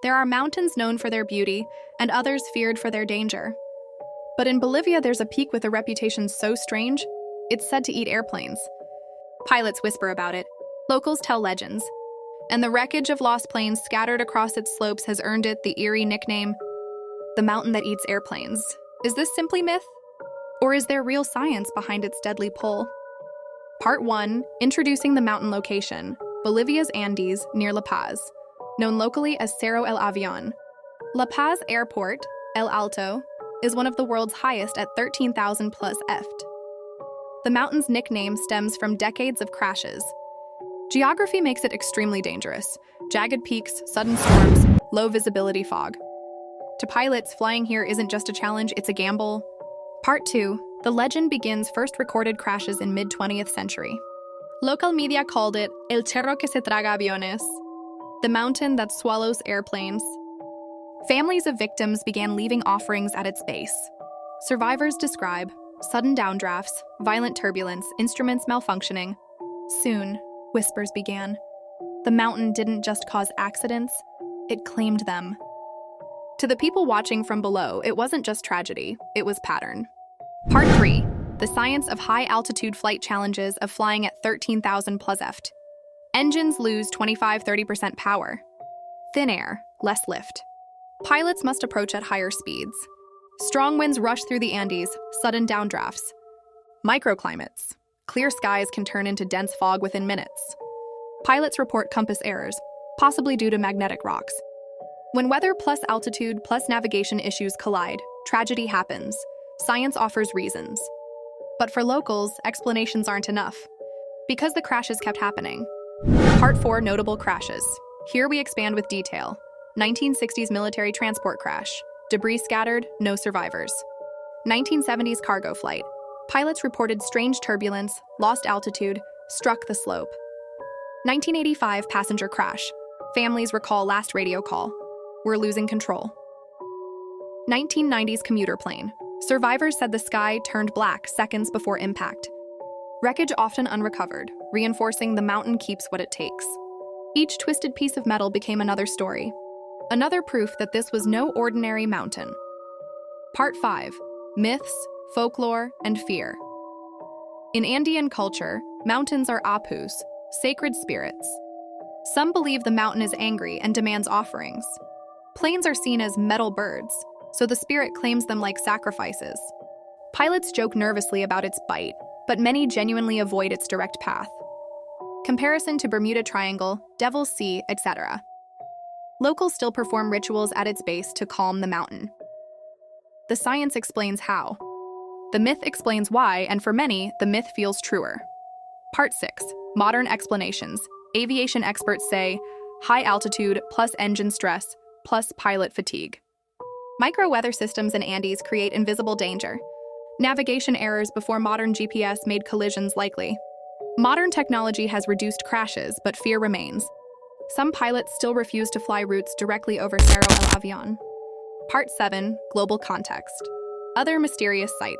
There are mountains known for their beauty and others feared for their danger. But in Bolivia, there's a peak with a reputation so strange, it's said to eat airplanes. Pilots whisper about it. Locals tell legends. And the wreckage of lost planes scattered across its slopes has earned it the eerie nickname, the mountain that eats airplanes. Is this simply myth? Or is there real science behind its deadly pull? Part 1, introducing the mountain location, Bolivia's Andes near La Paz, known locally as Cerro El Avión. La Paz Airport, El Alto, is one of the world's highest at 13,000 plus ft. The mountain's nickname stems from decades of crashes. Geography makes it extremely dangerous. Jagged peaks, sudden storms, low visibility fog. To pilots, flying here isn't just a challenge, it's a gamble. Part 2, the legend begins first recorded crashes in mid-20th century. Local media called it El Cerro que se traga aviones, the mountain that swallows airplanes. Families of victims began leaving offerings at its base. Survivors describe sudden downdrafts, violent turbulence, instruments malfunctioning. Soon, whispers began. The mountain didn't just cause accidents, it claimed them. To the people watching from below, it wasn't just tragedy, it was pattern. Part 3, the science of high-altitude flight challenges of flying at 13,000 plus ft. Engines lose 25–30% power. Thin air, less lift. Pilots must approach at higher speeds. Strong winds rush through the Andes, sudden downdrafts. Microclimates. Clear skies can turn into dense fog within minutes. Pilots report compass errors, possibly due to magnetic rocks. When weather plus altitude plus navigation issues collide, tragedy happens. Science offers reasons. But for locals, explanations aren't enough, because the crashes kept happening. Part 4, notable crashes. Here we expand with detail. 1960s military transport crash. Debris scattered, no survivors. 1970s cargo flight. Pilots reported strange turbulence, lost altitude, struck the slope. 1985 passenger crash. Families recall last radio call. We're losing control. 1990s commuter plane. Survivors said the sky turned black seconds before impact. Wreckage often unrecovered, reinforcing the mountain keeps what it takes. Each twisted piece of metal became another story. Another proof that this was no ordinary mountain. Part 5, myths, folklore, and fear. In Andean culture, mountains are apus, sacred spirits. Some believe the mountain is angry and demands offerings. Planes are seen as metal birds, so the spirit claims them like sacrifices. Pilots joke nervously about its bite, but many genuinely avoid its direct path. Comparison to Bermuda Triangle, Devil's Sea, etc. Locals still perform rituals at its base to calm the mountain. The science explains how. The myth explains why, and for many, the myth feels truer. Part 6, modern explanations. Aviation experts say, high altitude plus engine stress plus pilot fatigue. Micro-weather systems in Andes create invisible danger. Navigation errors before modern GPS made collisions likely. Modern technology has reduced crashes, but fear remains. Some pilots still refuse to fly routes directly over Cerro El Avión. Part 7, global context. Other mysterious sites.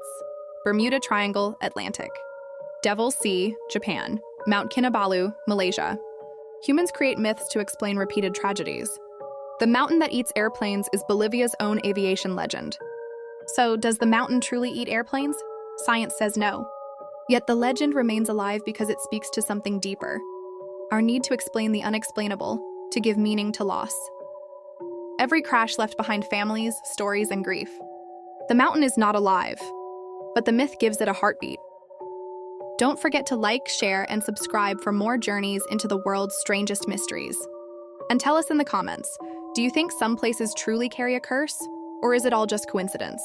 Bermuda Triangle, Atlantic. Devil's Sea, Japan. Mount Kinabalu, Malaysia. Humans create myths to explain repeated tragedies. The mountain that eats airplanes is Bolivia's own aviation legend. So, does the mountain truly eat airplanes? Science says no. Yet the legend remains alive because it speaks to something deeper. Our need to explain the unexplainable, to give meaning to loss. Every crash left behind families, stories, and grief. The mountain is not alive, but the myth gives it a heartbeat. Don't forget to like, share, and subscribe for more journeys into the world's strangest mysteries. And tell us in the comments, do you think some places truly carry a curse, or is it all just coincidence?